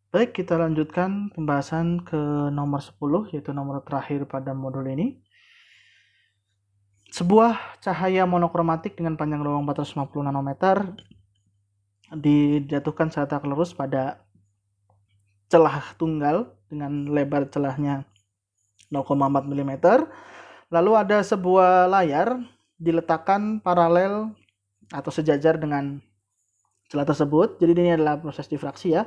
Baik, kita lanjutkan pembahasan ke nomor 10, yaitu nomor terakhir pada modul ini. Sebuah cahaya monokromatik dengan panjang lubang 450 nanometer dijatuhkan secara terus pada celah tunggal dengan lebar celahnya 0,4 mm. Lalu ada sebuah layar diletakkan paralel atau sejajar dengan celah tersebut. Jadi ini adalah proses difraksi ya.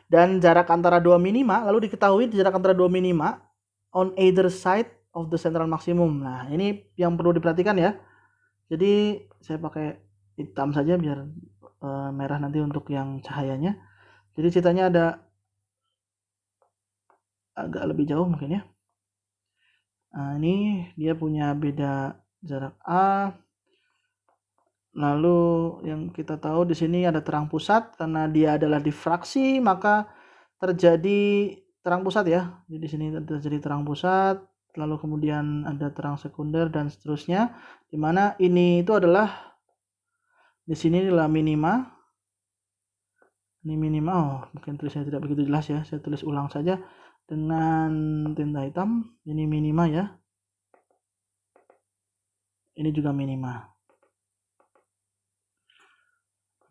Dan jarak antara dua minima, lalu diketahui jarak antara dua minima on either side of the central maximum. Nah, ini yang perlu diperhatikan ya. Jadi saya pakai hitam saja biar merah nanti untuk yang cahayanya. Jadi ceritanya ada agak lebih jauh mungkin ya. Nah, ini dia punya beda jarak A. Lalu yang kita tahu di sini ada terang pusat, karena dia adalah difraksi maka terjadi terang pusat ya. Jadi di sini terjadi terang pusat, lalu kemudian ada terang sekunder dan seterusnya. Di mana ini itu adalah di sini adalah minima. Ini minima. Oh, mungkin tulisannya tidak begitu jelas ya. Saya tulis ulang saja dengan tinta hitam. Ini minima ya. Ini juga minima.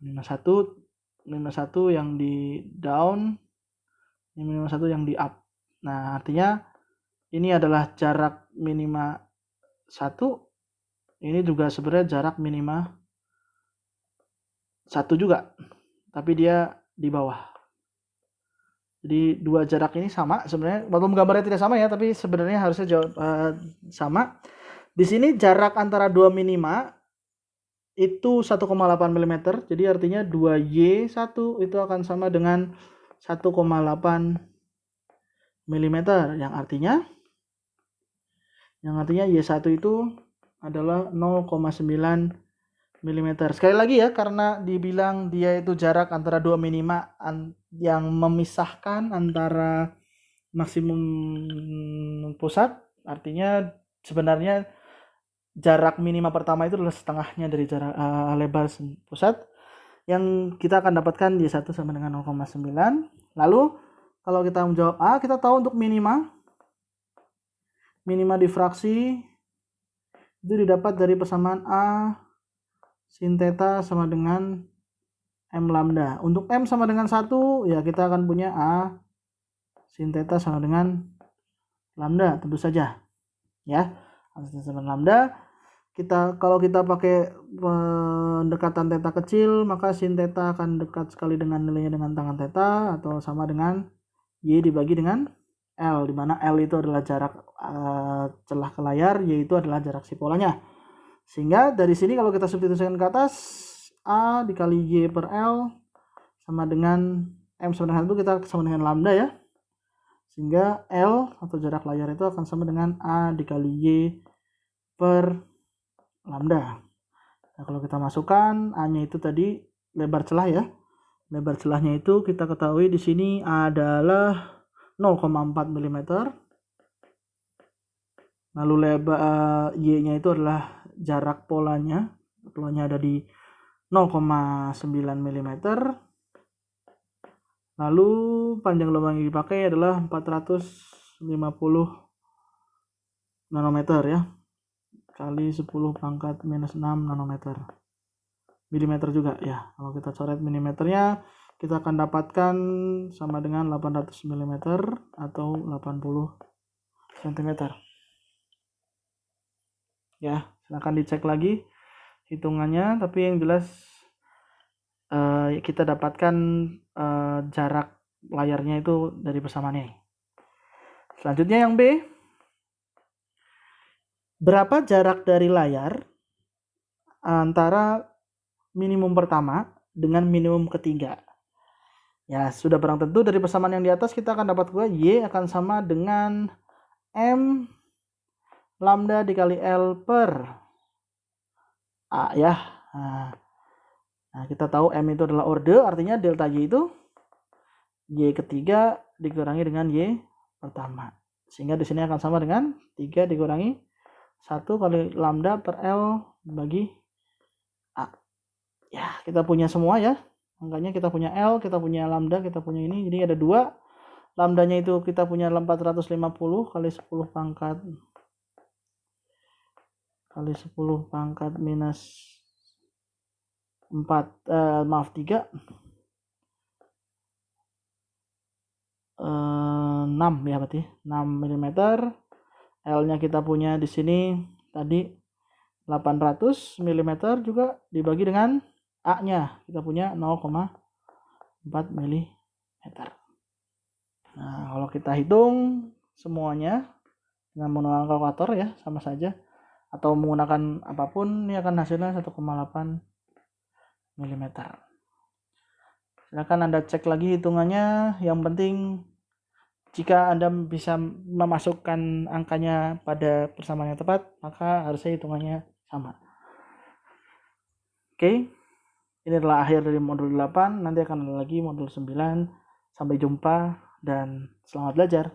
Minima 1 yang di down, ini minima 1 yang di up. Nah, artinya ini adalah jarak minima 1, ini juga sebenarnya jarak minima 1 juga, tapi dia di bawah. Jadi dua jarak ini sama sebenarnya, walaupun gambarnya tidak sama ya, tapi sebenarnya harusnya sama. Di sini jarak antara dua minima itu 1,8 mm, jadi artinya 2Y1 itu akan sama dengan 1,8 mm, yang artinya Y1 itu adalah 0,9 mm. Sekali lagi ya, karena dibilang dia itu jarak antara dua minima yang memisahkan antara maksimum pusat, artinya sebenarnya jarak minima pertama itu adalah setengahnya dari jarak lebar pusat, yang kita akan dapatkan Y1 sama dengan 0,9. Lalu kalau kita menjawab A, kita tahu untuk minima difraksi itu didapat dari persamaan A sin theta sama dengan M lambda. Untuk M sama dengan 1, ya kita akan punya A sin theta sama dengan lambda, tentu saja ya. A sin theta sama dengan lambda. Kalau kita pakai pendekatan theta kecil, maka sin theta akan dekat sekali dengan nilainya dengan tangan theta, atau sama dengan Y dibagi dengan L, di mana L itu adalah jarak celah ke layar, Y itu adalah jarak si polanya. Sehingga dari sini kalau kita substitusikan ke atas, A dikali Y per L sama dengan M sama dengan 1, kita sama dengan lambda ya. Sehingga L atau jarak layar itu akan sama dengan A dikali Y per lambda. Nah, kalau kita masukkan A-nya itu tadi lebar celah ya. Lebar celahnya itu kita ketahui di sini adalah 0,4 mm. Lalu lebar Y-nya itu adalah jarak polanya. Polanya ada di 0,9 mm. Lalu panjang lubang yang dipakai adalah 450 nanometer ya. Kali 10 pangkat minus 6 nanometer. Milimeter juga ya. Kalau kita coret milimeternya, kita akan dapatkan sama dengan 800 mm atau 80 cm. Ya, silakan dicek lagi hitungannya, tapi yang jelas kita dapatkan jarak layarnya itu dari persamaannya. Selanjutnya yang B. Berapa jarak dari layar antara minimum pertama dengan minimum ketiga? Ya, sudah barang tentu dari persamaan yang di atas kita akan dapat bahwa Y akan sama dengan M lambda dikali L per A ya. Nah, kita tahu M itu adalah orde, artinya delta Y itu Y ketiga dikurangi dengan Y pertama. Sehingga di sini akan sama dengan 3 dikurangi 1 kali lambda per L bagi A. Ya, kita punya semua ya. Angkanya kita punya L, kita punya lambda, kita punya ini. Jadi ada 2. Lambdanya itu kita punya 450 kali 10 pangkat minus 3, 6 ya berarti 6 mm. L-nya kita punya di sini tadi 800 mm juga dibagi dengan A-nya kita punya 0,4 mm. Nah, kalau kita hitung semuanya dengan menggunakan kalkulator ya sama saja, atau menggunakan apapun, ini akan hasilnya 1,8 mm. Silakan Anda cek lagi hitungannya. Yang penting jika Anda bisa memasukkan angkanya pada persamaan yang tepat, maka harusnya hitungannya sama. Oke. Ini adalah akhir dari modul 8. Nanti akan ada lagi modul 9. Sampai jumpa dan selamat belajar.